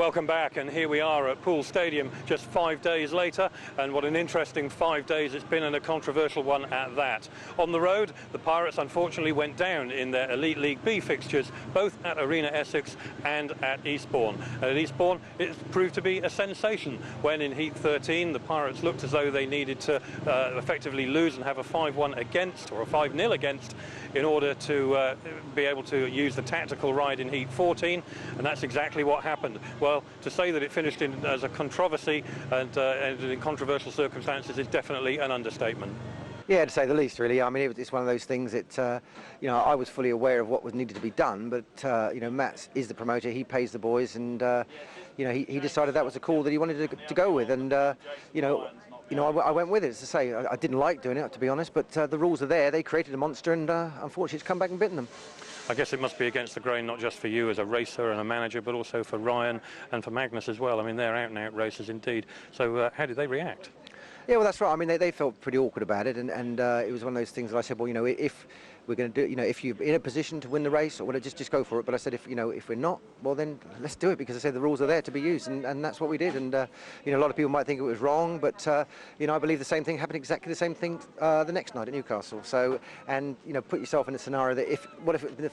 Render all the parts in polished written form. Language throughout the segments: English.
Welcome back, and here we are at Poole Stadium just 5 days later, and what an interesting 5 days it's been, and a controversial one at that. On the road, the Pirates unfortunately went down in their Elite League B fixtures, both at Arena Essex and at Eastbourne. At Eastbourne, it proved to be a sensation when in Heat 13 the Pirates looked as though they needed to effectively lose and have a 5-1 against, or a 5-0 against, in order to be able to use the tactical ride in Heat 14, and that's exactly what happened. Well, to say that it finished as a controversy and in controversial circumstances is definitely an understatement. Yeah, to say the least, really. I mean, it's one of those things that, you know, I was fully aware of what was needed to be done, but, you know, Matt is the promoter, he pays the boys, and, you know, he decided that was a call that he wanted to go with, and, you know, I went with it. As I say, I didn't like doing it, to be honest, but the rules are there, they created a monster, and unfortunately it's come back and bitten them. I guess it must be against the grain, not just for you as a racer and a manager, but also for Ryan and for Magnus as well. I mean, they're out-and-out racers indeed. So how did they react? Yeah, well, that's right. I mean, they felt pretty awkward about it, and it was one of those things that I said, well, you know, if we're going to do, you know, if you're in a position to win the race, or whatever, just go for it. But I said, if we're not, well, then let's do it, because I said the rules are there to be used, and that's what we did. And you know, a lot of people might think it was wrong, but you know, I believe the same thing happened, exactly the same thing the next night at Newcastle. So, and you know, put yourself in a scenario that if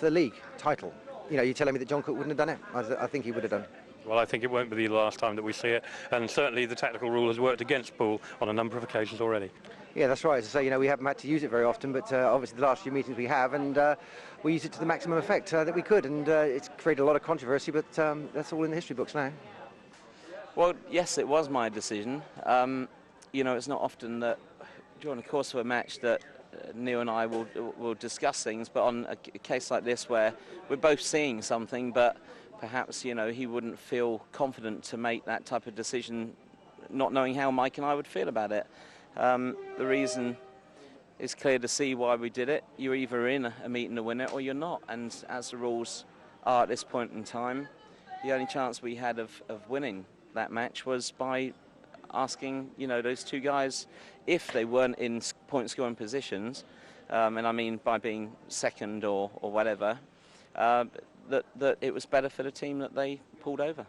the league title, you know, you're telling me that John Cook wouldn't have done it? I think he would have done. Well, I think it won't be the last time that we see it, and certainly the tactical rule has worked against Poole on a number of occasions already. Yeah, that's right. As I say, you know, we haven't had to use it very often, but obviously the last few meetings we have, and we use it to the maximum effect that we could, and it's created a lot of controversy, but that's all in the history books now. Well, yes, it was my decision. You know, it's not often that during the course of a match that Neil and I will discuss things, but on a case like this where we're both seeing something, but perhaps, you know, he wouldn't feel confident to make that type of decision, not knowing how Mike and I would feel about it. The reason is clear to see why we did it. You're either in a meeting to win it or you're not, and as the rules are at this point in time, the only chance we had of winning that match was by asking, you know, those two guys, if they weren't in point scoring positions, and I mean by being second or whatever, that it was better for the team that they pulled over.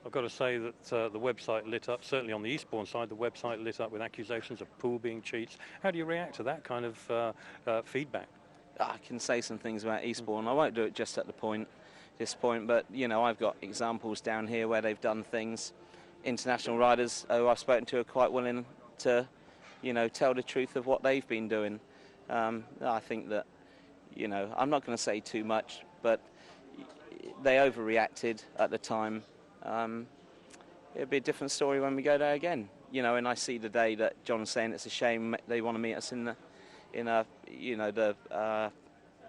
I've got to say that the website lit up, certainly on the Eastbourne side, the website lit up with accusations of Poole being cheats. How do you react to that kind of feedback? I can say some things about Eastbourne. I won't do it just at this point, but, you know, I've got examples down here where they've done things. International riders who I've spoken to are quite willing to, you know, tell the truth of what they've been doing. I think that, you know, I'm not going to say too much, but they overreacted at the time. It'll be a different story when we go there again, you know. And I see today that John's saying it's a shame they want to meet us in the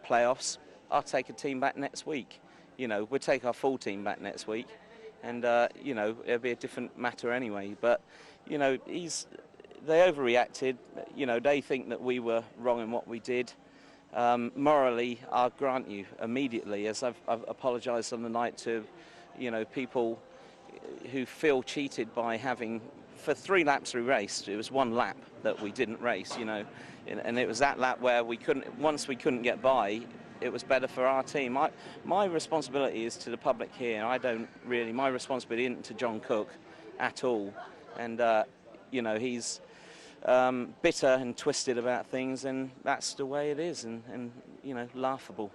playoffs. I'll take a team back next week. You know, we'll take our full team back next week, and you know, it'll be a different matter anyway. But you know, they overreacted. You know, they think that we were wrong in what we did. Morally, I'll grant you immediately, as I've apologised on the night to, you know, people who feel cheated by having, for 3 laps we raced, it was 1 lap that we didn't race, you know, and it was that lap where once we couldn't get by, it was better for our team. My responsibility is to the public here. My responsibility isn't to John Cook at all, and you know, he's bitter and twisted about things, and that's the way it is, and you know, laughable.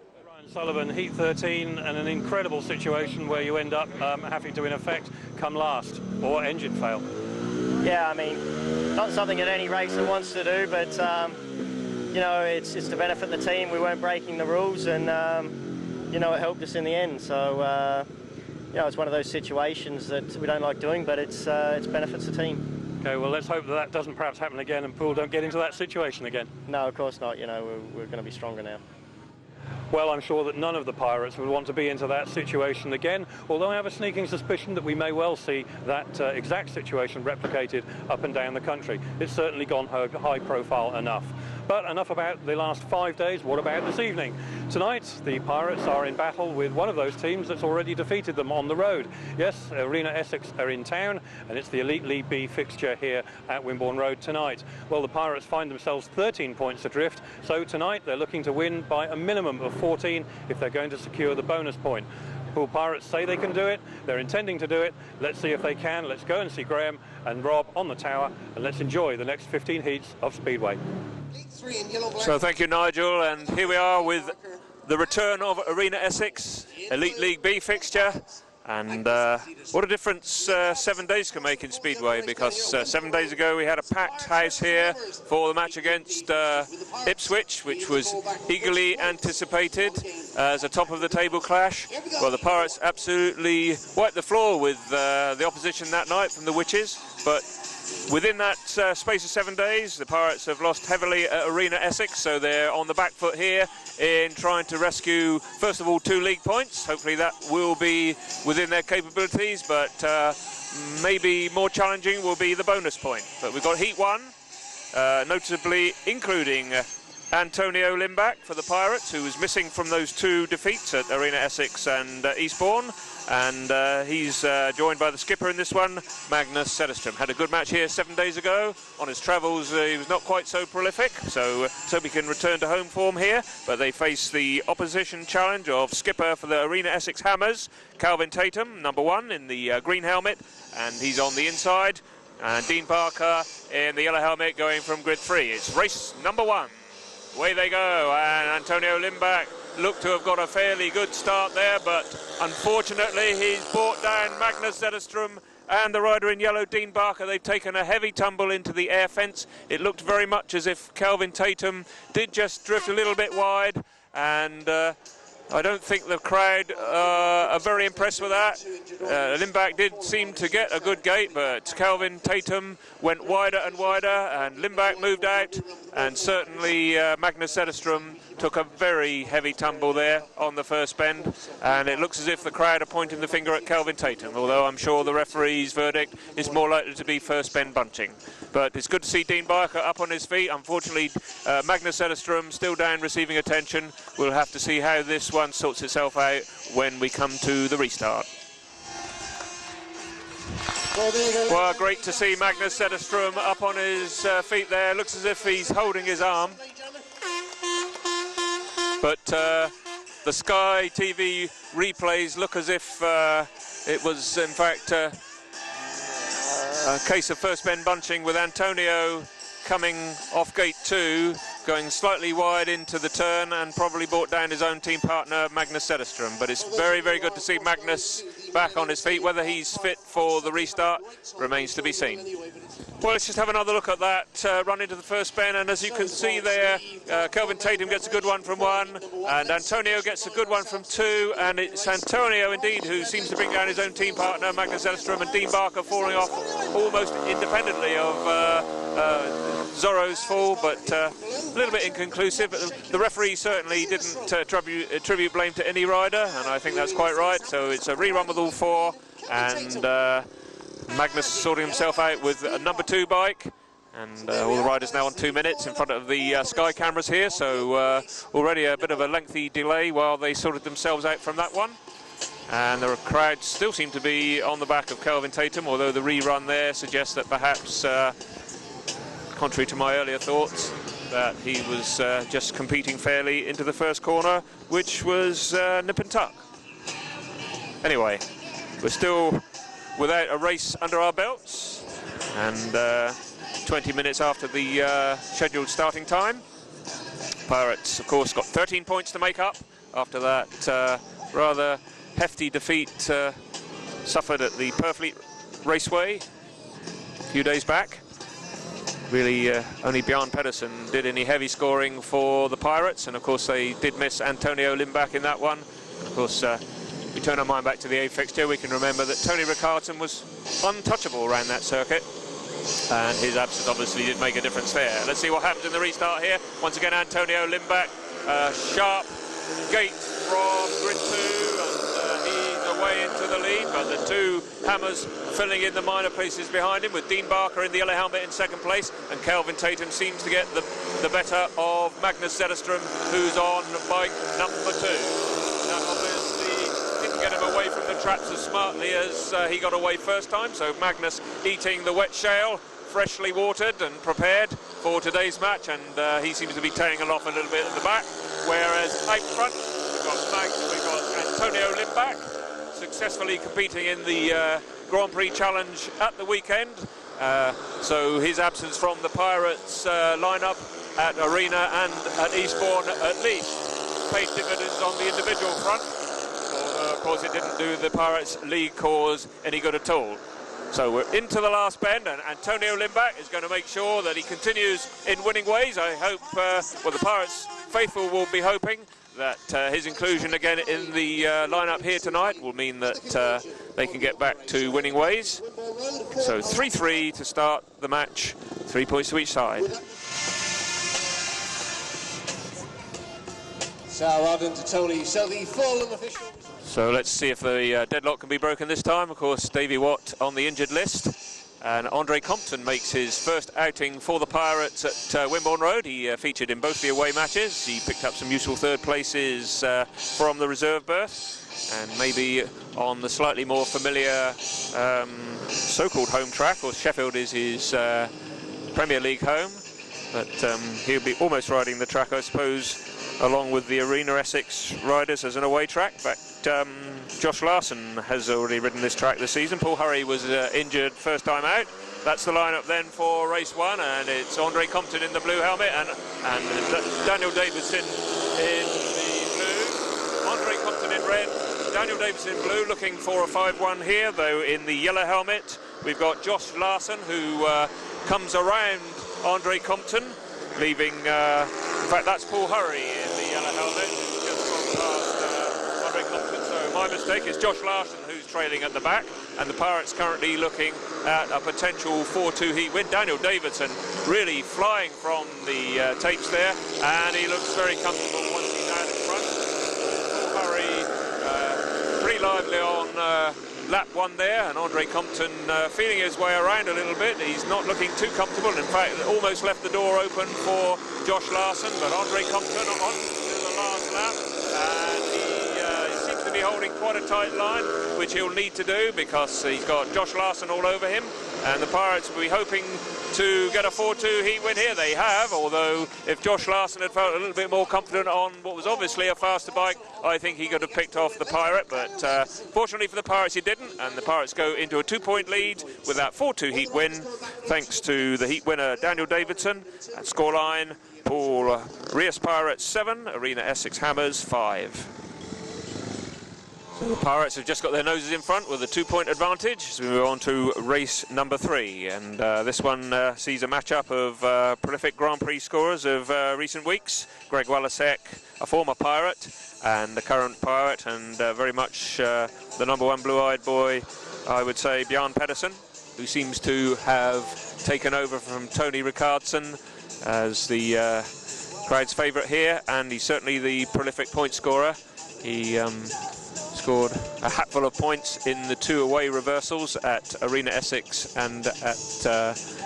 Sullivan, Heat 13, and an incredible situation where you end up having to, in effect, come last, or engine fail. Yeah, I mean, not something that any racer wants to do, but you know, it's to benefit the team. We weren't breaking the rules, and you know, it helped us in the end. So you know, it's one of those situations that we don't like doing, but it benefits the team. Okay, well, let's hope that doesn't perhaps happen again, and Poole don't get into that situation again. No, of course not. You know, we're going to be stronger now. Well, I'm sure that none of the Pirates would want to be into that situation again, although I have a sneaking suspicion that we may well see that exact situation replicated up and down the country. It's certainly gone high profile enough. But enough about the last 5 days. What about this evening? Tonight, the Pirates are in battle with one of those teams that's already defeated them on the road. Yes, Arena Essex are in town, and it's the Elite League B fixture here at Wimborne Road tonight. Well, the Pirates find themselves 13 points adrift, so tonight they're looking to win by a minimum of 14 if they're going to secure the bonus point. Poole Pirates say they can do it. They're intending to do it. Let's see if they can. Let's go and see Graham and Rob on the tower, and let's enjoy the next 15 heats of Speedway. So thank you, Nigel, and here we are with the return of Arena Essex, Elite League B fixture. And what a difference 7 days can make in Speedway, because 7 days ago we had a packed house here for the match against Ipswich, which was eagerly anticipated as a top-of-the-table clash. Well, the Pirates absolutely wiped the floor with the opposition that night from the Witches, but within that space of 7 days, the Pirates have lost heavily at Arena Essex, so they're on the back foot here in trying to rescue, first of all, 2 league points. Hopefully that will be within their capabilities, but maybe more challenging will be the bonus point. But we've got Heat 1, notably including Antonio Lindback for the Pirates, who was missing from those 2 defeats at Arena Essex and Eastbourne. And he's joined by the skipper in this one, Magnus ZETTERSTROM. Had a good match here 7 days ago. On his travels, he was not quite so prolific, so he can return to home form here. But they face the opposition challenge of skipper for the Arena Essex Hammers, Kelvin TATUM, number 1 in the green helmet, and he's on the inside. And Dean Parker in the yellow helmet going from grid 3. It's race number 1. Away they go, and Antonio Lindback looked to have got a fairly good start there, but unfortunately he's brought down Magnus ZETTERSTROM and the rider in yellow, Dean Parker. They've taken a heavy tumble into the air fence. It looked very much as if Kelvin TATUM did just drift a little bit wide, and I don't think the crowd are very impressed with that. Lindback did seem to get a good gate, but Kelvin TATUM went wider and wider, and Lindback moved out, and certainly Magnus ZETTERSTROM took a very heavy tumble there on the first bend, and it looks as if the crowd are pointing the finger at Kelvin TATUM, although I'm sure the referee's verdict is more likely to be first bend bunching. But it's good to see Dean Parker up on his feet. Unfortunately, Magnus ZETTERSTROM still down receiving attention. We'll have to see how this one sorts itself out when we come to the restart. Well, great to see Magnus ZETTERSTROM up on his feet there. Looks as if he's holding his arm. But the Sky TV replays look as if it was, in fact, a case of first bend bunching, with Antonio coming off gate 2, going slightly wide into the turn, and probably brought down his own team partner, Magnus ZETTERSTROM. But it's very, very good to see Magnus back on his feet. Whether he's fit for the restart remains to be seen. Well, let's just have another look at that run into the first bend, and as you can see there, Kelvin TATUM gets a good one from 1, and Antonio gets a good one from 2, and it's Antonio indeed who seems to bring down his own team partner, Magnus ZETTERSTROM, and Dean Parker falling off almost independently of Zorro's fall, but a little bit inconclusive. But the referee certainly didn't attribute blame to any rider, and I think that's quite right. So it's a rerun with all 4, and Magnus sorting himself out with a number 2 bike, and all the riders now on 2 minutes in front of the Sky cameras here, so already a bit of a lengthy delay while they sorted themselves out from that one. And the crowd still seem to be on the back of Kelvin TATUM, although the rerun there suggests that perhaps, contrary to my earlier thoughts, that he was just competing fairly into the first corner, which was nip and tuck. Anyway, we're still without a race under our belts, and 20 minutes after the scheduled starting time. Pirates, of course, got 13 points to make up after that rather hefty defeat suffered at the Purfleet Raceway a few days back. Really, only Bjarne PEDERSEN did any heavy scoring for the Pirates, and of course they did miss Antonio Lindback in that one. Of course, we turn our mind back to the A fixture, we can remember that Tony Riccarton was untouchable around that circuit, and his absence obviously did make a difference there. Let's see what happens in the restart here. Once again, Antonio Lindback, sharp gate from grid 2, and he's away into the lead, but the 2 Hammers filling in the minor places behind him, with Dean Parker in the yellow helmet in second place, and Kelvin TATUM seems to get the better of Magnus ZETTERSTROM, who's on bike number 2. That obviously didn't get him away from the traps as smartly as he got away first time, so Magnus eating the wet shale, freshly watered and prepared for today's match, and he seems to be tailing off a little bit at the back, whereas out front we've got Antonio Lindback, successfully competing in the Grand Prix Challenge at the weekend. So his absence from the Pirates lineup at Arena and at Eastbourne at least paid dividends on the individual front. Although, of course, it didn't do the Pirates League cause any good at all. So we're into the last bend, and Antonio Lindback is going to make sure that he continues in winning ways. I hope, well, the Pirates faithful will be hoping that his inclusion again in the lineup here tonight will mean that they can get back to winning ways. So 3-3 to start the match, 3 points to each side. So well done to Tony. So the full and official. So let's see if the deadlock can be broken this time. Of course, Davy Watt on the injured list. And Andre Compton makes his first outing for the Pirates at Wimborne Road. He featured in both the away matches. He picked up some useful third places from the reserve berth. And maybe on the slightly more familiar so-called home track, or Sheffield is his Premier League home. But he'll be almost riding the track, I suppose, along with the Arena Essex riders as an away track. In fact, Josh Larsen has already ridden this track this season. Paul Hurry was injured first time out. That's the lineup then for race 1, and it's Andre Compton in the blue helmet and Daniel Davidsson in the blue. Andre Compton in red, Daniel Davidsson in blue, looking for a 5-1 here, though in the yellow helmet we've got Josh Larsen, who comes around Andre Compton, leaving, in fact that's Paul Hurry in the yellow helmet, just gone past Andre Compton, so my mistake, is Josh Larsen who's trailing at the back, and the Pirates currently looking at a potential 4-2 heat win. Daniel Davidsson really flying from the tapes there, and he looks very comfortable once he's out in front. Paul Hurry pretty lively on lap 1 there, and Andre Compton feeling his way around a little bit. He's not looking too comfortable, in fact almost left the door open for Josh Larsen, but Andre Compton on to the last lap, and he seems to be holding quite a tight line, which he'll need to do because he's got Josh Larsen all over him, and the Pirates will be hoping to get a 4-2 heat win here. They have, although if Josh Larsen had felt a little bit more confident on what was obviously a faster bike, I think he could have picked off the Pirate, but fortunately for the Pirates he didn't, and the Pirates go into a 2-point lead with that 4-2 heat win, thanks to the heat winner Daniel Davidsson. At scoreline, Poole Pirates 7, Arena Essex Hammers 5. So the Pirates have just got their noses in front with a 2-point advantage. So we move on to race number 3, and this one sees a matchup of prolific Grand Prix scorers of recent weeks. Greg Walasek, a former Pirate and the current Pirate, and very much the #1 blue-eyed boy, I would say, Bjarne PEDERSEN, who seems to have taken over from Tony Ricardson as the crowd's favourite here, and he's certainly the prolific point scorer. He scored a hatful of points in the 2 away reversals at Arena Essex and at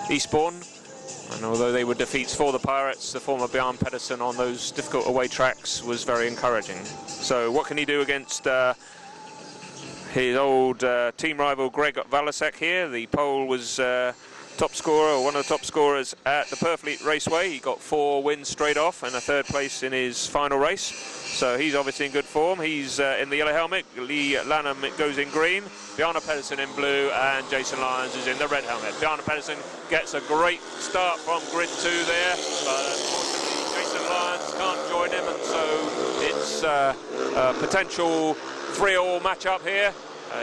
Eastbourne. And although they were defeats for the Pirates, the former Bjarne PEDERSEN on those difficult away tracks was very encouraging. So what can he do against his old team rival Greg Walasek here? The Pole was top scorer, or one of the top scorers at the Purfleet Raceway. He got 4 wins straight off and a 3rd place in his final race. So he's obviously in good form. He's in the yellow helmet. Leigh LANHAM goes in green. Bjarne PEDERSEN in blue, and Jason Lyons is in the red helmet. Bjarne PEDERSEN gets a great start from grid 2 there, but unfortunately Jason Lyons can't join him, and so it's a potential 3-all matchup here.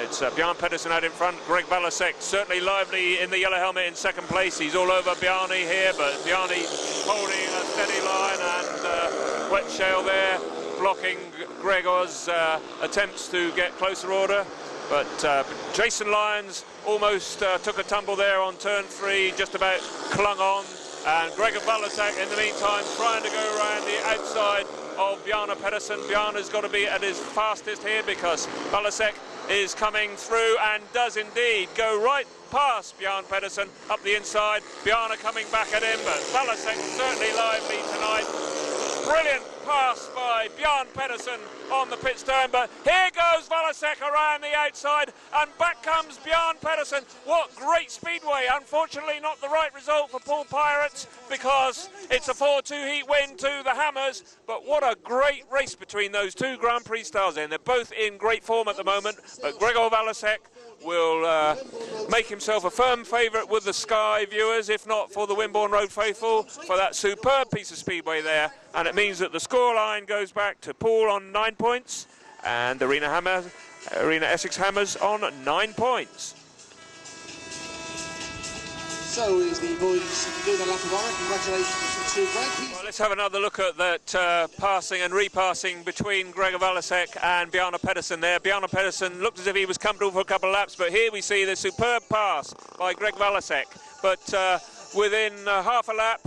It's Bjarne PEDERSEN out in front. Greg Walasek certainly lively in the yellow helmet in 2nd place. He's all over Bjarne here, but Bjarne holding a steady line, and wet shale there blocking Gregor's attempts to get closer order. But Jason Lyons almost took a tumble there on turn 3, just about clung on, and Greg Walasek in the meantime trying to go around the outside of Bjarne PEDERSEN. Bjarne's got to be at his fastest here because Walasek is coming through and does indeed go right past Bjarne PEDERSEN up the inside. Bjarne coming back at him, but Walasek certainly lively tonight. Brilliant pass by Bjarne PEDERSEN on the pit turn, but here goes Walasek around the outside, and back comes Bjarne PEDERSEN. What great speedway. Unfortunately not the right result for Poole Pirates, because it's a 4-2 heat win to the Hammers, but what a great race between those two Grand Prix stars, and they're both in great form at the moment. But Gregor Walasek will make himself a firm favourite with the Sky viewers, if not for the Wimborne Road faithful, for that superb piece of speedway there. And it means that the scoreline goes back to Poole on 9 points and Arena Essex Hammers on 9 points. So is the boys doing a lap of honour. Congratulations to Greg. Well, let's have another look at that passing and repassing between Gregor Walasek and Bjarne PEDERSEN there. Bjarne PEDERSEN looked as if he was comfortable for a couple of laps, but here we see the superb pass by Greg Walasek. But within half a lap,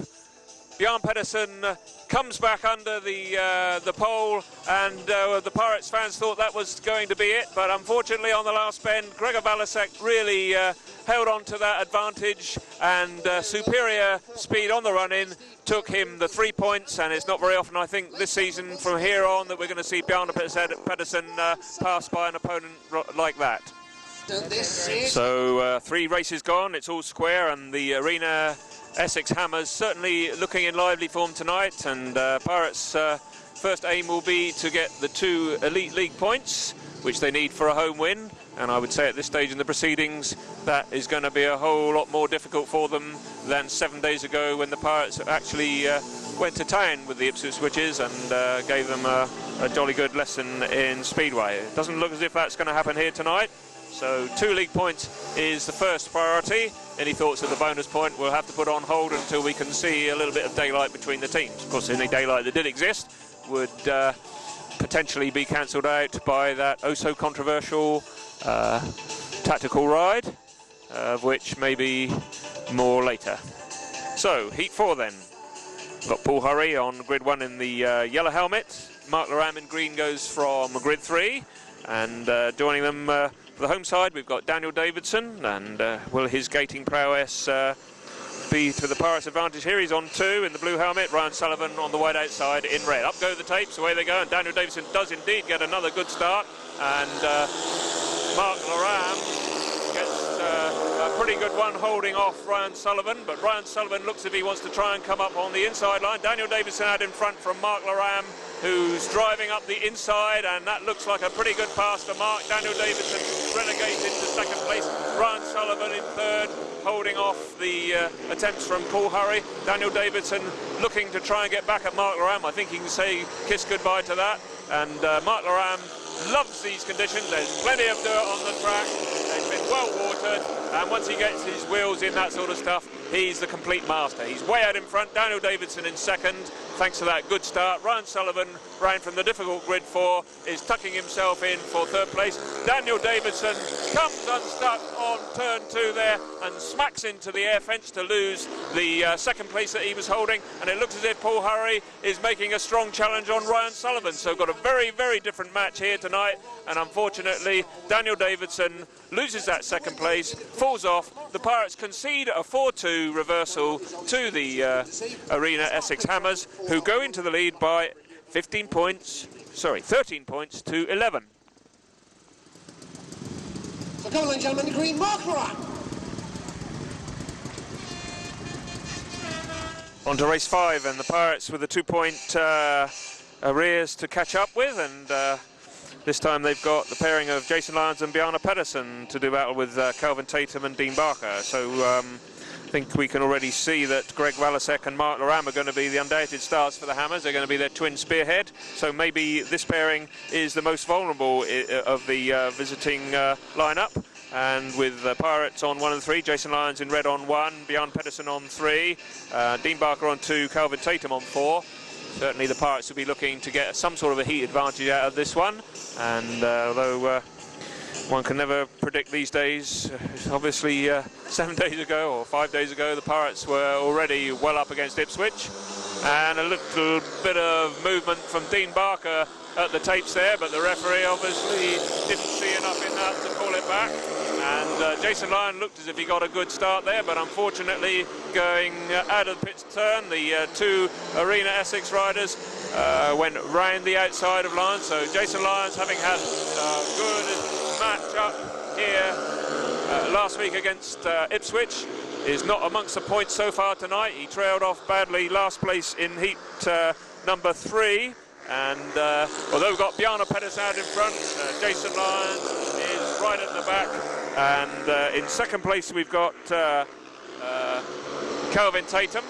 Bjarne PEDERSEN comes back under the pole, and the Pirates fans thought that was going to be it, but unfortunately on the last bend, Gregor Walasek really held on to that advantage, and superior speed on the run-in took him the 3 points. And it's not very often, I think, this season from here on that we're going to see Bjarne PEDERSEN pass by an opponent like that. So 3 races gone, it's all square, and the Arena Essex Hammers certainly looking in lively form tonight, and Pirates' first aim will be to get the 2 Elite League points, which they need for a home win. And I would say at this stage in the proceedings, that is going to be a whole lot more difficult for them than 7 days ago, when the Pirates actually went to town with the Ipswich Witches and gave them a jolly good lesson in speedway. It doesn't look as if that's going to happen here tonight. So 2 league points is the first priority. Any thoughts of the bonus point we'll have to put on hold until we can see a little bit of daylight between the teams. Of course, any daylight that did exist would potentially be cancelled out by that oh so controversial tactical ride, of which maybe more later. So heat 4 then. We've got Paul Hurry on grid 1 in the yellow helmet. Mark Loram in green goes from grid 3, and joining them for the home side, we've got Daniel Davidsson, and will his gating prowess be to the Pirates' advantage here? He's on 2 in the blue helmet. Ryan Sullivan on the wide outside in red. Up go the tapes, away they go, and Daniel Davidsson does indeed get another good start, and Mark Loram gets a pretty good one holding off Ryan Sullivan, but Ryan Sullivan looks as if he wants to try and come up on the inside line. Daniel Davidsson out in front from Mark Loram, who's driving up the inside, and that looks like a pretty good pass for Mark. Daniel Davidsson relegated to second place. Ryan Sullivan in third, holding off the attempts from Paul Hurry. Daniel Davidsson looking to try and get back at Mark Loram. I think he can say kiss goodbye to that. And Mark Loram loves these conditions. There's plenty of dirt on the track. They've been well watered, and once he gets his wheels in that sort of stuff, he's the complete master. He's way out in front. Daniel Davidsson in second, thanks to that good start. Ryan Sullivan, round from the difficult grid 4, is tucking himself in for third place. Daniel Davidsson comes unstuck on turn 2 there and smacks into the air fence to lose the second place that he was holding, and it looks as if Paul Hurry is making a strong challenge on Ryan Sullivan. So got a very, very different match here tonight, and unfortunately Daniel Davidsson loses that second place, falls off. The Pirates concede a 4-2 reversal to the Arena Essex Hammers, who go into the lead by 13 points to 11. So come on, ladies and gentlemen, the green marker. On to race 5, and the Pirates with a 2-point arrears to catch up with, and this time they've got the pairing of Jason Lyons and Bjarne PEDERSEN to do battle with Kelvin TATUM and Dean Barker. So I think we can already see that Greg Walasek and Mark Loram are going to be the undoubted stars for the Hammers. They're going to be their twin spearhead. So maybe this pairing is the most vulnerable of the visiting lineup. And with Pirates on 1 and 3, Jason Lyons in red on 1, Bjarne PEDERSEN on 3, Dean Barker on 2, Kelvin TATUM on 4. Certainly the Pirates will be looking to get some sort of a heat advantage out of this one, and although one can never predict these days, obviously 7 days ago or 5 days ago the Pirates were already well up against Ipswich, and a little bit of movement from Dean Barker at the tapes there, but the referee obviously didn't see enough in that to call it back. And Jason Lyon looked as if he got a good start there, but unfortunately going out of the pit turn, the 2 Arena Essex riders went round the outside of Lyons. So Jason Lyons, having had a good match up here last week against Ipswich, is not amongst the points so far tonight. He trailed off badly last place in heat number 3. And although we've got Bjarne PEDERSEN out in front, Jason Lyons is right at the back. And in second place we've got Kelvin TATUM,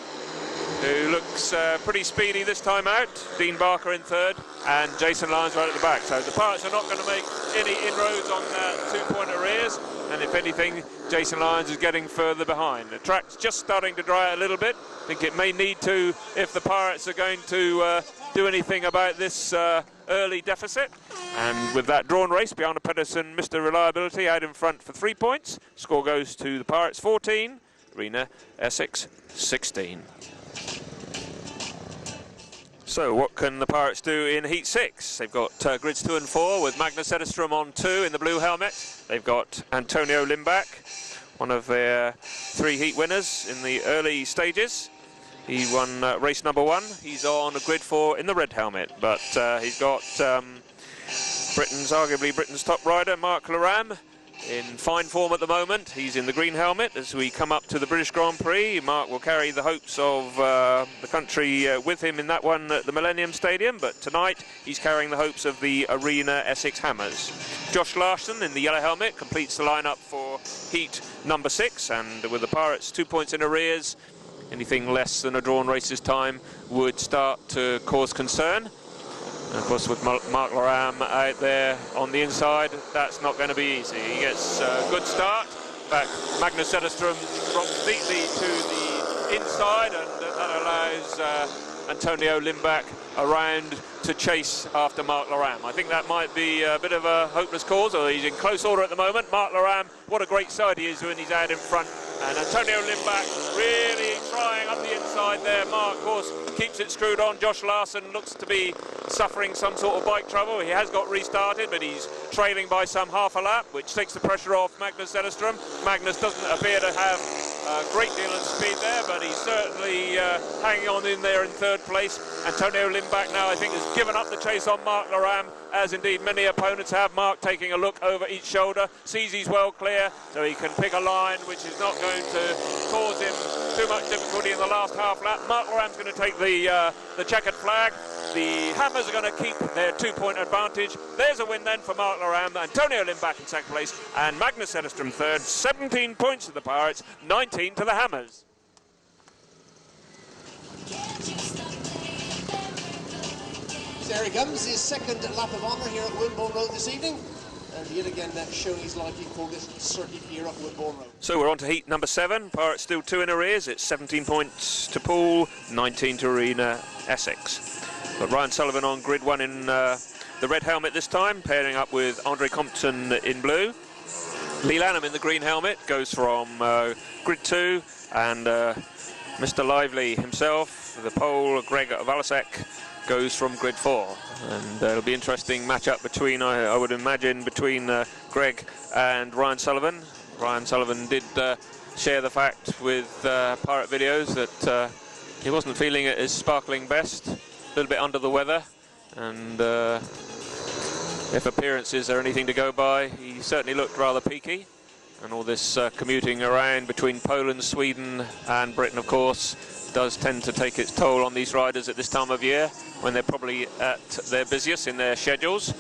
who looks pretty speedy this time out. Dean Barker in third, and Jason Lyons right at the back. So the Pirates are not going to make any inroads on 2-point arrears, and if anything, Jason Lyons is getting further behind. The track's just starting to dry out a little bit. I think it may need to if the Pirates are going to do anything about this early deficit. And with that drawn race, Bjarne PEDERSEN, Mr. Reliability, out in front for 3 points. Score goes to the Pirates 14, Arena Essex 16. So what can the Pirates do in Heat 6? They've got grids 2 and 4 with Magnus ZETTERSTROM on 2 in the blue helmet. They've got Antonio Lindback, one of their 3 heat winners in the early stages. He won race number 1. He's on grid 4 in the red helmet, but he's got arguably Britain's top rider, Mark Loram, in fine form at the moment. He's in the green helmet. As we come up to the British Grand Prix, Mark will carry the hopes of the country with him in that one at the Millennium Stadium, but tonight he's carrying the hopes of the Arena Essex Hammers. Josh Larsen in the yellow helmet completes the lineup for heat number 6, and with the Pirates 2 points in arrears, anything less than a drawn race this time would start to cause concern. And of course, with Mark Loram out there on the inside, that's not going to be easy. He gets a good start. In fact, Magnus ZETTERSTROM drops neatly to the inside, and that allows Antonio Lindback around to chase after Mark Loram. I think that might be a bit of a hopeless cause, or he's in close order at the moment. Mark Loram, what a great side he is when he's out in front. And Antonio Lindback really trying up the inside there. Mark, of course, keeps it screwed on. Josh Larsen looks to be suffering some sort of bike trouble. He has got restarted, but he's trailing by some half a lap, which takes the pressure off Magnus ZETTERSTROM. Magnus doesn't appear to have a great deal of speed there, but he's certainly hanging on in there in third place. Antonio Lindback now, I think, has given up the chase on Mark Loram, as indeed many opponents have. Mark taking a look over each shoulder, sees he's well clear, so he can pick a line which is not going to cause him too much difficulty in the last half lap. Mark Loram's going to take the checkered flag. The Hammers are going to keep their 2-point advantage. There's a win then for Mark Loram. Antonio Lindback in second place, and Magnus ZETTERSTROM third. 17 points to the Pirates, 19 to the Hammers. There he comes, his second lap of honour here at Wimborne Road this evening. And yet again, showing his liking for this circuit here at Wimborne Road. So we're on to heat number 7. Pirates still 2 in arrears. It's 17 points to Poole, 19 to Arena Essex. But Ryan Sullivan on grid 1 in the red helmet this time, pairing up with Andre Compton in blue. Leigh LANHAM in the green helmet goes from grid 2, and Mr. Lively himself, the Pole, Greg Walasek, goes from grid 4. And it'll be an interesting matchup between, I would imagine, between Greg and Ryan Sullivan. Ryan Sullivan did share the fact with Pirate Videos that he wasn't feeling at his sparkling best, a little bit under the weather, and if appearances are anything to go by, he certainly looked rather peaky. And all this commuting around between Poland, Sweden and Britain, of course, does tend to take its toll on these riders at this time of year, when they're probably at their busiest in their schedules,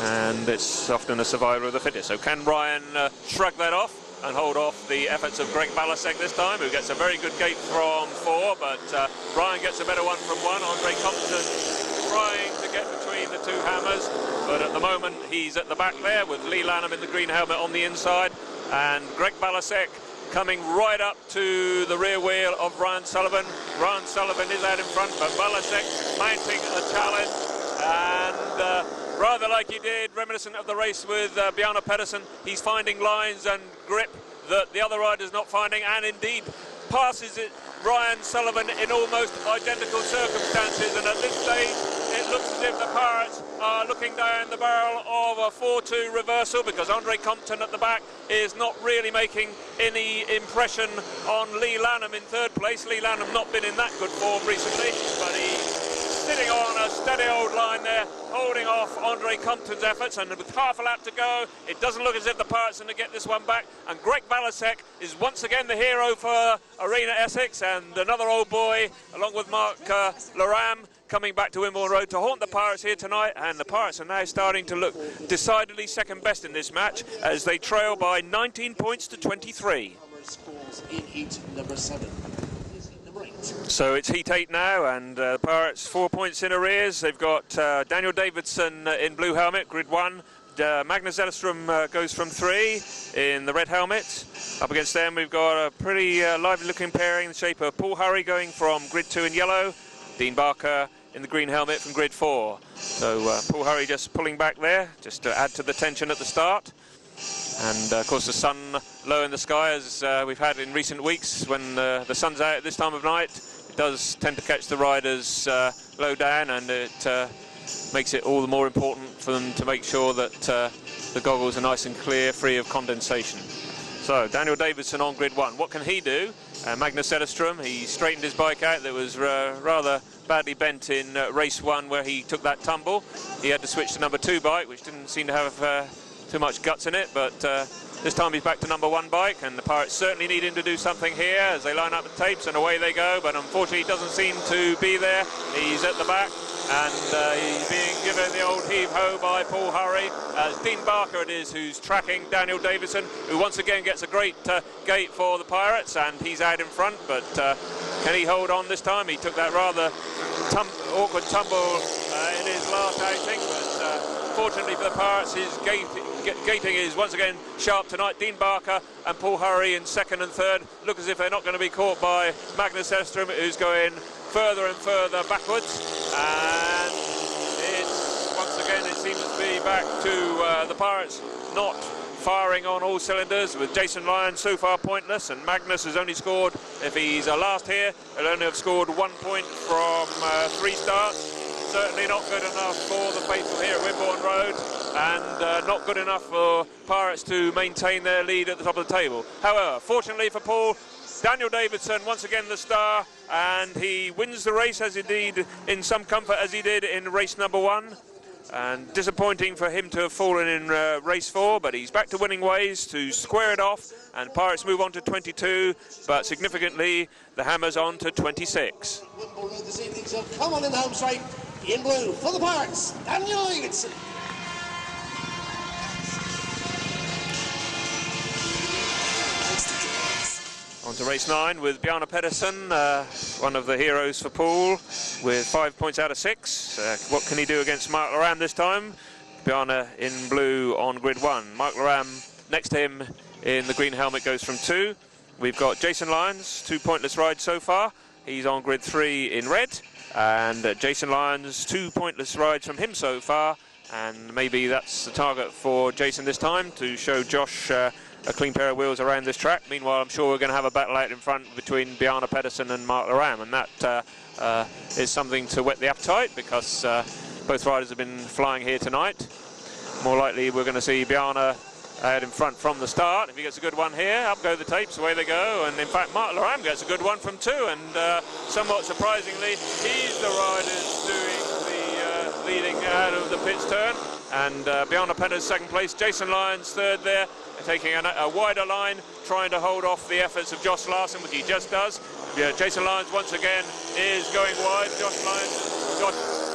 and it's often a survivor of the fittest. So can Ryan shrug that off and hold off the efforts of Greg Walasek this time, who gets a very good gate from 4, but Ryan gets a better one from 1. Andre Compton trying to get between the 2 Hammers, but at the moment he's at the back there with Leigh LANHAM in the green helmet on the inside, and Greg Walasek coming right up to the rear wheel of Ryan Sullivan. Ryan Sullivan is out in front, but Walasek mounting a challenge, and rather like he did, reminiscent of the race with Bjarne PEDERSEN, he's finding lines and grip that the other rider's not finding, and indeed passes it Ryan Sullivan in almost identical circumstances. And at this stage, it looks as if the Pirates are looking down the barrel of a 4-2 reversal, because Andre Compton at the back is not really making any impression on Leigh LANHAM in third place. Leigh LANHAM not been in that good form recently, but he sitting on a steady old line there, holding off Andre Compton's efforts, and with half a lap to go, it doesn't look as if the Pirates are going to get this one back, and Greg Walasek is once again the hero for Arena Essex, and another old boy, along with Mark Loram, coming back to Wimborne Road to haunt the Pirates here tonight, and the Pirates are now starting to look decidedly second best in this match as they trail by 19 points to 23. In heat number 7. So it's heat 8 now, and the Pirates 4 points in arrears. They've got Daniel Davidsson in blue helmet, grid 1. Magnus ZETTERSTROM goes from 3 in the red helmet. Up against them we've got a pretty lively looking pairing in the shape of Poole Hurry going from grid 2 in yellow, Dean Barker in the green helmet from grid 4. So Poole Hurry just pulling back there, just to add to the tension at the start. And of course the sun low in the sky, as we've had in recent weeks. When the sun's out at this time of night, it does tend to catch the riders low down, and it makes it all the more important for them to make sure that the goggles are nice and clear, free of condensation. So Daniel Davidsson on grid 1. What can he do? Magnus ZETTERSTROM, he straightened his bike out. That was rather badly bent in race 1 where he took that tumble. He had to switch to number 2 bike, which didn't seem to have too much guts in it, but this time he's back to number 1 bike, and the Pirates certainly need him to do something here as they line up the tapes, and away they go. But unfortunately he doesn't seem to be there. He's at the back, and he's being given the old heave-ho by Poole Hurry. Dean Barker it is who's tracking Daniel Davidsson, who once again gets a great gate for the Pirates, and he's out in front. But can he hold on this time? He took that rather awkward tumble in his last outing, but fortunately for the Pirates, his gating is once again sharp tonight. Dean Barker and Poole Hurry in 2nd and 3rd look as if they're not going to be caught by Magnus ZETTERSTROM, who's going further and further backwards. And it's once again, it seems to be back to the Pirates not firing on all cylinders, with Jason Lyons so far pointless, and Magnus has only scored, if he's last here, he'll only have scored 1 point from 3 starts. Certainly not good enough for the faithful here at Wimborne Road, and not good enough for Pirates to maintain their lead at the top of the table. However, fortunately for Poole, Daniel Davidsson once again the star, and he wins the race as indeed in some comfort as he did in race number 1. And disappointing for him to have fallen in race 4, but he's back to winning ways to square it off, and Pirates move on to 22, but significantly the Hammers on to 26. Wimborne Road this evening, so come on in the home straight. In blue for the Pirates, Daniel Davidsson. On to race 9 with Bjarne PEDERSEN, one of the heroes for Poole, with 5 points out of 6. What can he do against Mark Loram this time? Bjarne in blue on grid 1. Mark Loram next to him in the green helmet goes from 2. We've got Jason Lyons, 2 pointless rides so far. He's on grid 3 in red. And Jason Lyons, 2 pointless rides from him so far, and maybe that's the target for Jason this time, to show Josh a clean pair of wheels around this track. Meanwhile, I'm sure we're going to have a battle out in front between Bjarne PEDERSEN and Mark Loram, and that is something to whet the appetite, because both riders have been flying here tonight. More likely we're going to see Bjarne out in front from the start. If he gets a good one here, up go the tapes, away they go. And in fact, Mark Loram gets a good one from 2, and somewhat surprisingly, he's the rider doing the leading out of the pits turn. And Bjarne PEDERSEN 2nd place, Jason Lyons 3rd there, taking a wider line, trying to hold off the efforts of Josh Larsen, which he just does. Jason Lyons once again is going wide. Josh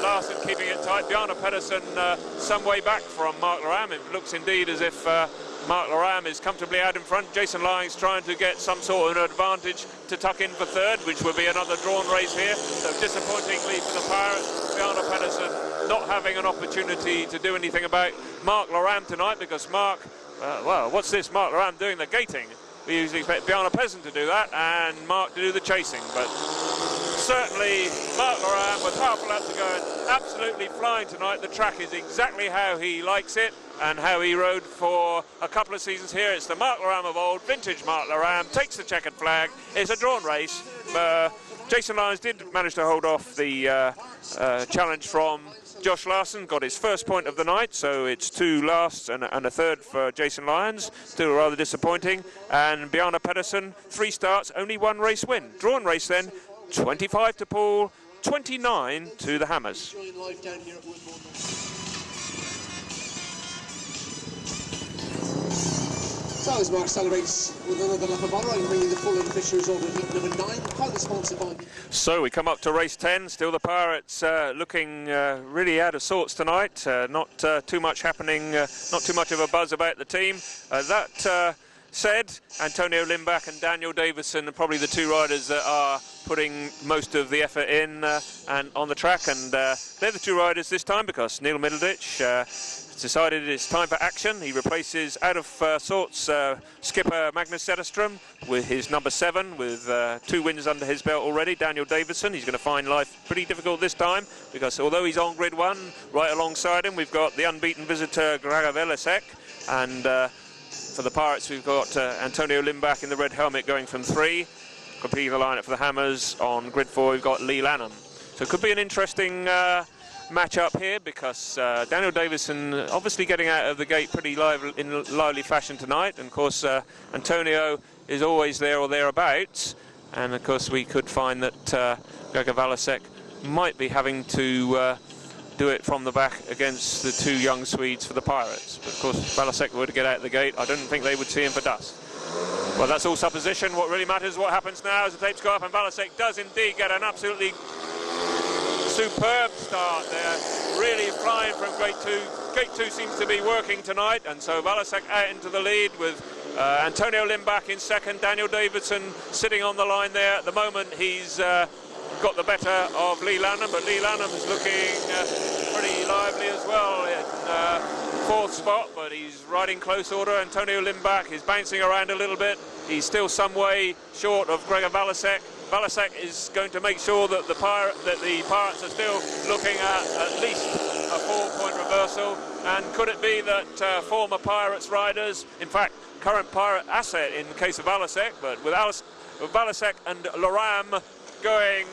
Larsen keeping it tight. Bjarne PEDERSEN some way back from Mark Loram. It looks indeed as if Mark Loram is comfortably out in front. Jason Lyons trying to get some sort of an advantage to tuck in for 3rd, which would be another drawn race here. So disappointingly for the Pirates, Bjarne PEDERSEN not having an opportunity to do anything about Mark Loram tonight, because Mark, well, what's this Mark Loram doing the gating? We usually expect Bjarne PEDERSEN to do that and Mark to do the chasing, but certainly Mark Loram with half a lap to go and absolutely flying tonight. The track is exactly how he likes it and how he rode for a couple of seasons here. It's the Mark Loram of old, vintage Mark Loram, takes the checkered flag. It's a drawn race. Jason Lyons did manage to hold off the challenge from Josh Larsen, got his 1st point of the night, so it's 2 lasts and a 3rd for Jason Lyons. Still rather disappointing. And Bjarne PEDERSEN, 3 starts, only 1 race win. Drawn race then, 25 to Poole, 29 to the Hammers. Live down here at Wimborne. So as Mark celebrates with another lap of honour, I'm bringing the full officials over heat number 9, proudly sponsored by... So we come up to race 10, still the Pirates looking really out of sorts tonight, not too much happening, not too much of a buzz about the team. That said, Antonio Lindback and Daniel Davidsson are probably the two riders that are putting most of the effort in and on the track, and they're the two riders this time because Neil Middleditch decided it's time for action. He replaces out of sorts skipper Magnus ZETTERSTROM with his number 7 with 2 wins under his belt already. Daniel Davidsson, he's going to find life pretty difficult this time because although he's on grid 1, right alongside him we've got the unbeaten visitor Walasek, and for the Pirates we've got Antonio Lindback in the red helmet going from 3. Completing the lineup for the Hammers on grid 4 we've got Leigh LANHAM. So it could be an interesting match up here because Daniel Davidsson obviously getting out of the gate pretty in lively fashion tonight, and of course Antonio is always there or thereabouts, and of course we could find that Walasek might be having to do it from the back against the 2 young Swedes for the Pirates, but of course Walasek were to get out of the gate, I don't think they would see him for dust. Well, that's all supposition. What really matters is what happens now as the tapes go up, and Walasek does indeed get an absolutely superb start there, really flying from gate 2. Gate 2 seems to be working tonight, and so Walasek out into the lead with Antonio Lindback in second, Daniel Davidsson sitting on the line there. At the moment he's got the better of Leigh LANHAM, but Leigh LANHAM is looking pretty lively as well in 4th spot, but he's riding close order. Antonio Lindback is bouncing around a little bit. He's still some way short of Walasek. Walasek is going to make sure that the Pirates are still looking at least a 4-point reversal. And could it be that former Pirates riders, in fact current Pirate asset in the case of Walasek, but with Walasek and Loram going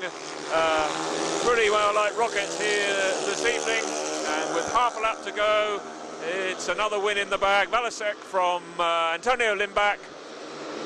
pretty well like rockets here this evening, and with half a lap to go, it's another win in the bag. Walasek from Antonio Lindback.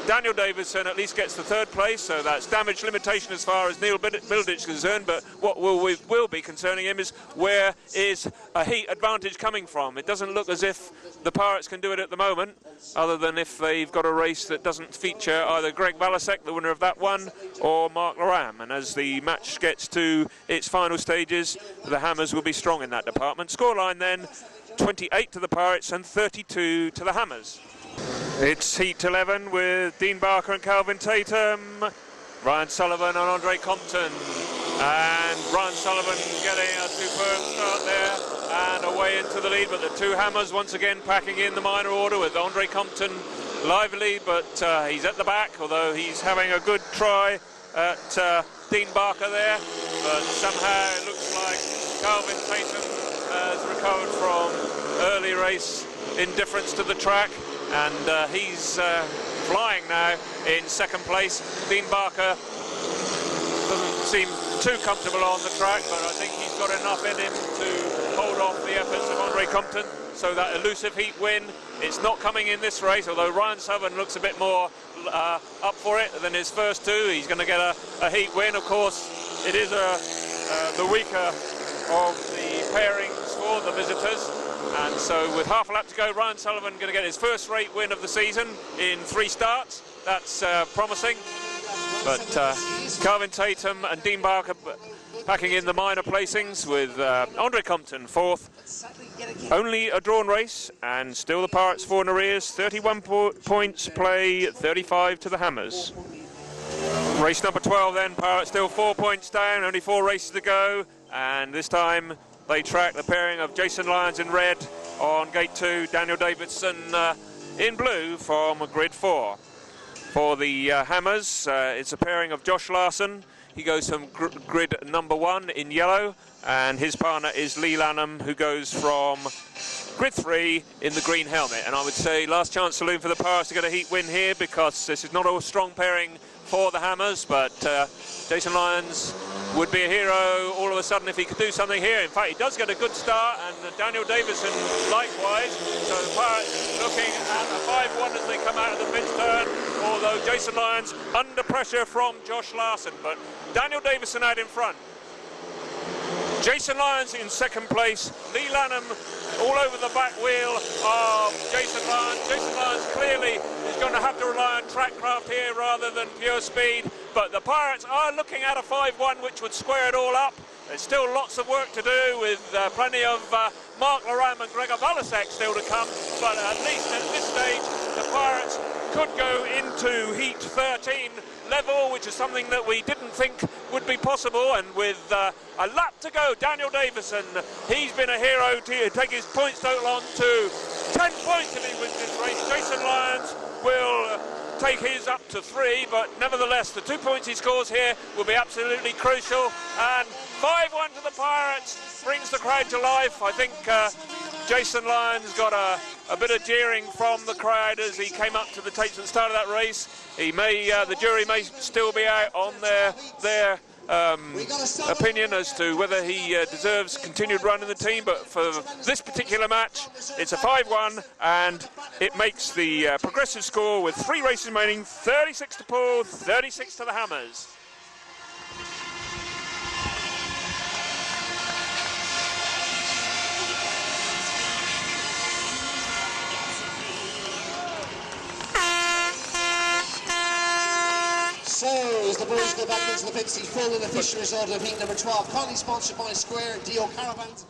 Daniel Davidsson at least gets the 3rd place, so that's damage limitation as far as Neil Middleditch is concerned, but what will be concerning him is where is a heat advantage coming from. It doesn't look as if the Pirates can do it at the moment, other than if they've got a race that doesn't feature either Walasek, the winner of that one, or Mark Loram. And as the match gets to its final stages, the Hammers will be strong in that department. Scoreline then, 28 to the Pirates and 32 to the Hammers. It's heat 11 with Dean Barker and Kelvin Tatum, Ryan Sullivan and Andre Compton, and Ryan Sullivan getting a superb start there and away into the lead, but the 2 Hammers once again packing in the minor order with Andre Compton lively, but he's at the back, although he's having a good try at Dean Barker there, but somehow it looks like Kelvin Tatum has recovered from early race indifference to the track, and he's flying now in 2nd place. Dean Barker doesn't seem too comfortable on the track, but I think he's got enough in him to hold off the efforts of Andre Compton. So that elusive heat win, it's not coming in this race, although Ryan Sullivan looks a bit more up for it than his first 2. He's going to get a heat win. Of course, it is the weaker of the pairings for the visitors. And so with half a lap to go, Ryan Sullivan going to get his first rate win of the season in 3 starts. That's promising. But Kelvin Tatum and Dean Barker packing in the minor placings with Andre Compton 4th. Only a drawn race, and still the Pirates 4 in arrears. 31 points play, 35 to the Hammers. Race number 12 then, Pirates still 4 points down, only 4 races to go. And this time they track the pairing of Jason Lyons in red on gate 2, Daniel Davidsson in blue from grid 4. For the Hammers, it's a pairing of Josh Larsen. He goes from grid number 1 in yellow, and his partner is Leigh LANHAM, who goes from grid 3 in the green helmet. And I would say last chance saloon for the Pirates to get a heat win here, because this is not a strong pairing for the Hammers, but Jason Lyons would be a hero all of a sudden if he could do something here. In fact, he does get a good start, and Daniel Davidsson likewise. So the Pirates looking at a 5-1 as they come out of the fifth turn, although Jason Lyons under pressure from Josh Larsen. But Daniel Davidsson out in front. Jason Lyons in second place. Leigh LANHAM all over the back wheel of Jason Lyons. Jason Lyons clearly is going to have to rely on track craft here rather than pure speed, but the Pirates are looking at a 5-1 which would square it all up. There's still lots of work to do with plenty of Mark Loram and Gregor Walasek still to come, but at least at this stage the Pirates could go into heat 13 level, which is something that we didn't think would be possible. And with a lap to go, Daniel Davidsson, he's been a hero to take his points total on to 10 points if he wins this race. Jason Lyons will take his up to 3, but nevertheless the 2 points he scores here will be absolutely crucial. And 5-1 to the Pirates brings the crowd to life. I think Jason Lyons got a bit of jeering from the crowd as he came up to the tapes at the start of that race. He may, the jury may still be out on their opinion as to whether he deserves continued run in the team, but for this particular match it's a 5-1 and it makes the progressive score with 3 races remaining 36 to Poole, 36 to the Hammers. So, as the boys go back into the pits, the full unofficial result of heat number 12, kindly sponsored by Square Dio Caravans.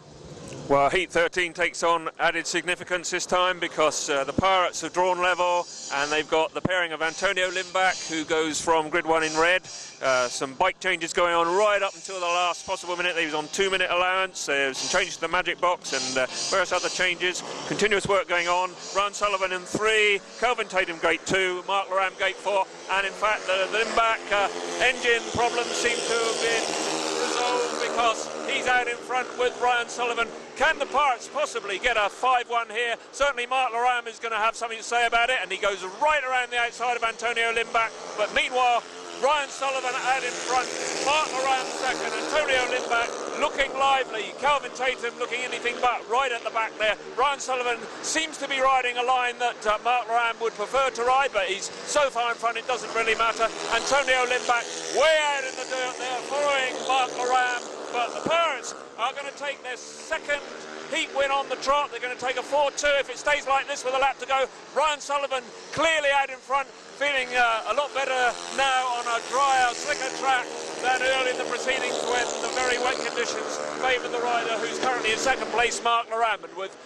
Well, heat 13 takes on added significance this time because the Pirates have drawn level and they've got the pairing of Antonio Lindback, who goes from grid 1 in red. Some bike changes going on right up until the last possible minute. He was on 2-minute allowance. There's some changes to the magic box and various other changes. Continuous work going on. Ron Sullivan in 3, Kelvin TATUM gate 2, Mark Loram gate 4, and in fact the Lindback engine problems seem to have been resolved because he's out in front with Ryan Sullivan. Can the Pirates possibly get a 5-1 here? Certainly Mark Loram is going to have something to say about it, and he goes right around the outside of Antonio Lindback. But meanwhile, Ryan Sullivan out in front, Mark Loram second, Antonio Lindback looking lively, Kelvin TATUM looking anything but right at the back there. Ryan Sullivan seems to be riding a line that Mark Loram would prefer to ride, but he's so far in front it doesn't really matter. Antonio Lindback way out in the dirt there, following Mark Loram, but the Pirates are going to take their second heat win on the trot. They're going to take a 4-2 if it stays like this with a lap to go. Ryan Sullivan clearly out in front, feeling a lot better now on a drier, slicker track than early in the proceedings when the very wet conditions favoured the rider who's currently in second place, Mark Loram. And with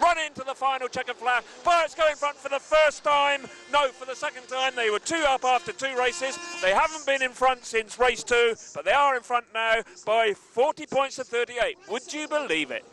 run into the final checkered flag, Pirates go in front for the first time. No, for the second time. They were 2 up after 2 races. They haven't been in front since race 2, but they are in front now by 40 points to 38. Would you believe it?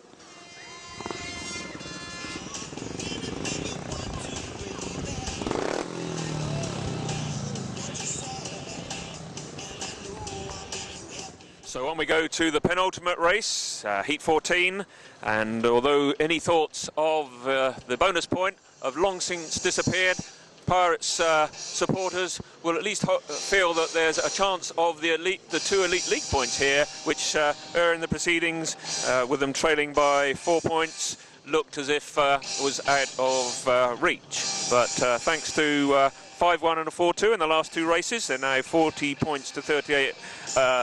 So on we go to the penultimate race, heat 14, and although any thoughts of the bonus point have long since disappeared, Pirates supporters will at least feel that there's a chance of the 2 elite league points here, which are in the proceedings, with them trailing by 4 points, looked as if was out of reach. But thanks to 5-1 and a 4-2 in the last 2 races, they're now 40 points to 38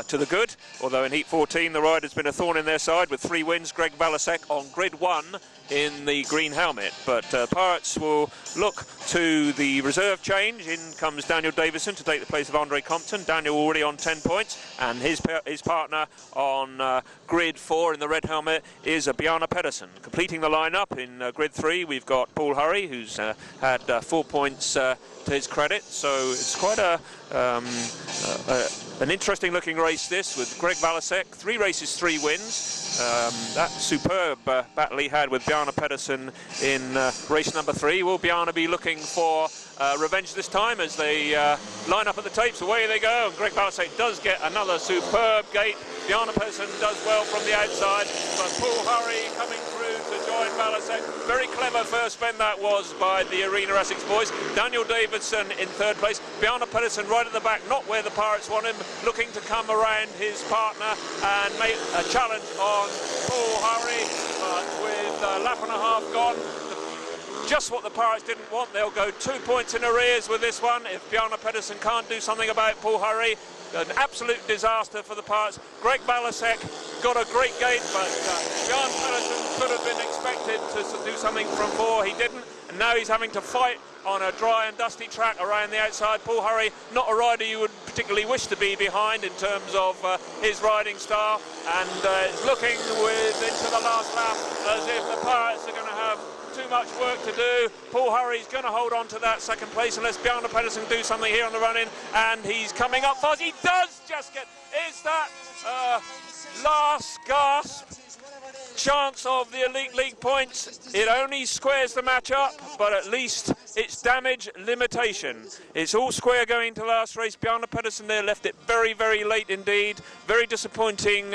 to the good, although in heat 14 the rider's been a thorn in their side with 3 wins. Greg Walasek on grid 1 in the green helmet, but Pirates will look to the reserve change. In comes Daniel Davidsson to take the place of Andre Compton. Daniel already on 10 points, and his partner on grid 4 in the red helmet is Bjarne PEDERSEN. Completing the lineup in grid 3, we've got Poole Hurry, who's had 4 points to his credit, so it's quite an interesting looking race this, with Greg Walasek, 3 races, 3 wins. That superb battle he had with Bjarne PEDERSEN in race number 3. Will Bjarne be looking for revenge this time as they line up at the tapes? Away they go, and Greg Walasek does get another superb gate. Bjarne PEDERSEN does well from the outside, but Poole Hurry coming through to join Walasek. Very clever first spin that was by the Arena Essex boys. Daniel Davidsson in 3rd place. Bjarne PEDERSEN right at the back, not where the Pirates want him, looking to come around his partner and make a challenge on Poole Hurry, but with a lap and a half gone, just what the Pirates didn't want. They'll go 2 points in arrears with this one if Bjarne PEDERSEN can't do something about Poole Hurry. An absolute disaster for the Pirates. Greg Walasek got a great gate, but Bjarne Pedersen could have been expected to do something from 4. He didn't, and now he's having to fight on a dry and dusty track around the outside. Paul Hurry, not a rider you would particularly wish to be behind in terms of his riding style, and it's looking into the last lap as if the Pirates are going to have too much work to do. Paul Hurry's going to hold on to that second place unless Bjarne Pedersen do something here on the run-in, and he's coming up fast. He does just get, is that last gasp chance of the Elite League points. It only squares the match up, but at least it's damage limitation. It's all square going to last race. Bjarne Pedersen there left it very, very late indeed. Very disappointing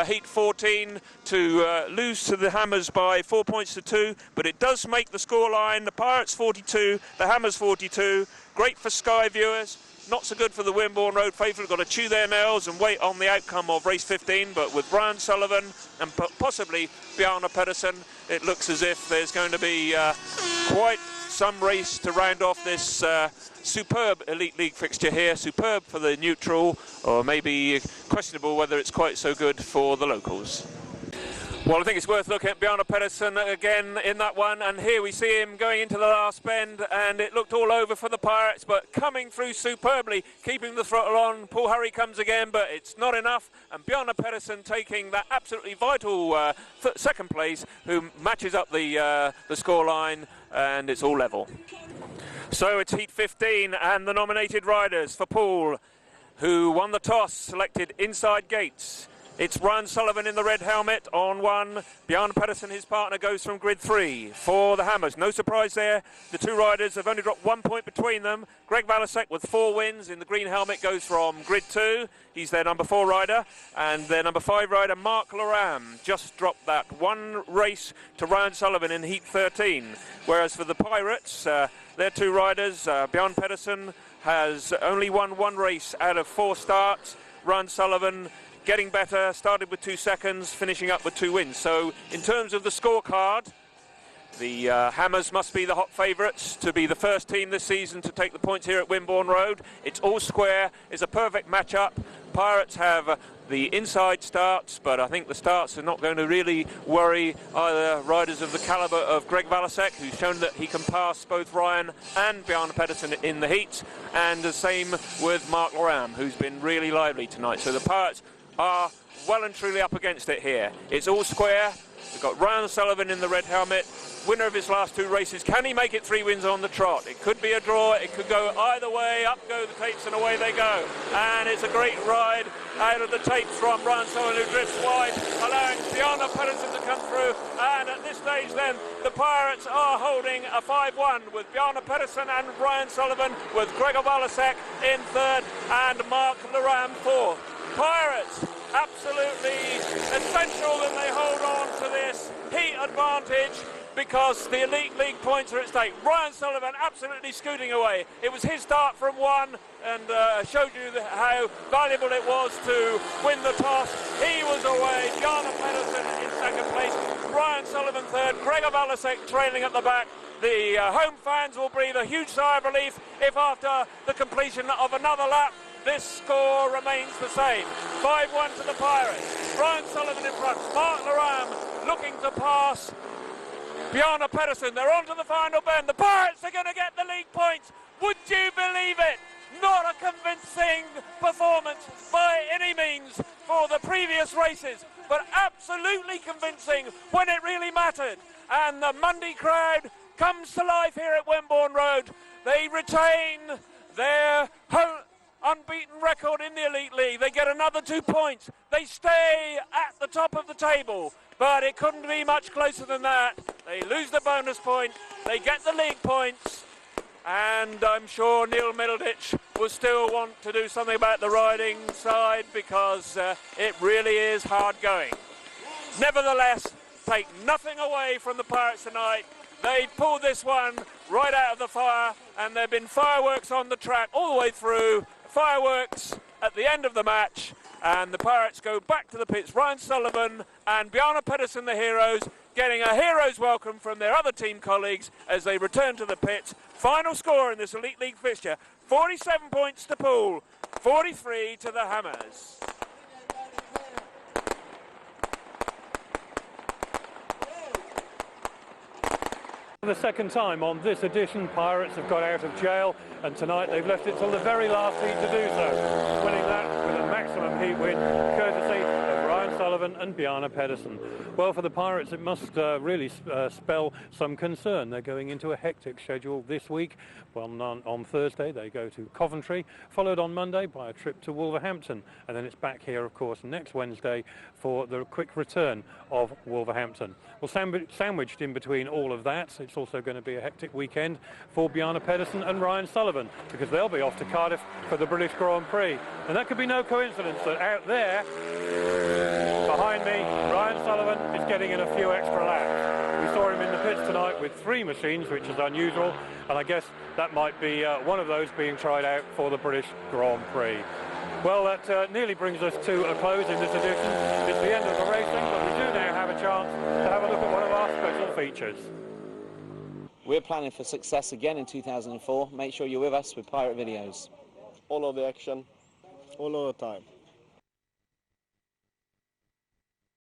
heat 14 to lose to the Hammers by 4 points to 2, but it does make the scoreline. The Pirates 42, the Hammers 42. Great for Sky viewers. Not so good for the Wimborne Road faithful. Got to chew their nails and wait on the outcome of race 15. But with Brian Sullivan and possibly Bjarne Pedersen, it looks as if there's going to be quite some race to round off this superb Elite League fixture here. Superb for the neutral, or maybe questionable whether it's quite so good for the locals. Well, I think it's worth looking at Bjarne Pedersen again in that one, and here we see him going into the last bend, and it looked all over for the Pirates, but coming through superbly, keeping the throttle on. Paul Hurry comes again, but it's not enough, and Bjarne Pedersen taking that absolutely vital second place, who matches up the scoreline, and it's all level. So it's heat 15, and the nominated riders for Poole, who won the toss, selected inside gates. It's Brian Sullivan in the red helmet on 1. Bjarne Pedersen, his partner, goes from grid 3 for the Hammers. No surprise there. The two riders have only dropped 1 point between them. Greg Walasek with 4 wins in the green helmet goes from grid 2. He's their number 4 rider. And their number 5 rider, Mark Loram, just dropped that 1 race to Brian Sullivan in heat 13. Whereas for the Pirates, their 2 riders, Bjarne Pedersen has only won 1 race out of 4 starts. Brian Sullivan getting better, started with 2 seconds, finishing up with 2 wins. So in terms of the scorecard, the Hammers must be the hot favourites to be the first team this season to take the points here at Wimborne Road. It's all square, it's a perfect match-up. Pirates have the inside starts, but I think the starts are not going to really worry either riders of the calibre of Greg Walasek, who's shown that he can pass both Ryan and Bjarne Pedersen in the heats, and the same with Mark Loram, who's been really lively tonight. So the Pirates are well and truly up against it here. It's all square. We've got Brian Sullivan in the red helmet, winner of his last 2 races. Can he make it 3 wins on the trot? It could be a draw, it could go either way. Up go the tapes and away they go. And it's a great ride out of the tapes from Brian Sullivan, who drifts wide, allowing Bjarne Pedersen to come through. And at this stage then, the Pirates are holding a 5-1 with Bjarne Pedersen and Brian Sullivan, with Gregor Walasek in 3rd and Mark Loram 4th. Pirates, absolutely essential that they hold on to this heat advantage, because the Elite League points are at stake. Brian Sullivan absolutely scooting away. It was his start from 1, and showed you how valuable it was to win the toss. He was away. Bjarne Pedersen in 2nd place. Brian Sullivan 3rd. Gregor Walasek trailing at the back. The home fans will breathe a huge sigh of relief if after the completion of another lap, this score remains the same. 5-1 to the Pirates. Brian Sullivan in front. Mark Loram looking to pass Bjarne Pedersen. They're on to the final bend. The Pirates are going to get the league points. Would you believe it? Not a convincing performance by any means for the previous races, but absolutely convincing when it really mattered. And the Monday crowd comes to life here at Wimborne Road. They retain their home unbeaten record in the Elite League. They get another 2 points. They stay at the top of the table, but it couldn't be much closer than that. They lose the bonus point. They get the league points, and I'm sure Neil Middleditch will still want to do something about the riding side, because it really is hard going. Nevertheless, take nothing away from the Pirates tonight. They pulled this one right out of the fire, and there have been fireworks on the track all the way through. Fireworks at the end of the match, and the Pirates go back to the pits. Brian Sullivan and Bjarne Pedersen, the heroes, getting a hero's welcome from their other team colleagues as they return to the pits. Final score in this Elite League fixture, 47 points to Poole, 43 to the Hammers. For the second time on this edition, Pirates have got out of jail, and tonight they've left it till the very last heat to do so, winning that with a maximum heat win, courtesy of Sullivan and Bjarne PEDERSEN. Well, for the Pirates it must really spell some concern. They're going into a hectic schedule this week. Well, on Thursday they go to Coventry, followed on Monday by a trip to Wolverhampton, and then it's back here, of course, next Wednesday for the quick return of Wolverhampton. Well, sandwiched in between all of that, it's also going to be a hectic weekend for Bjarne PEDERSEN and Sullivan, because they'll be off to Cardiff for the British Grand Prix. And that could be no coincidence that out there behind me, Sullivan is getting in a few extra laps. We saw him in the pits tonight with 3 machines, which is unusual, and I guess that might be one of those being tried out for the British Grand Prix. Well, that nearly brings us to a close in this edition. It's the end of the racing, but we do now have a chance to have a look at one of our special features. We're planning for success again in 2004. Make sure you're with us with Pirate Videos. All of the action, all of the time.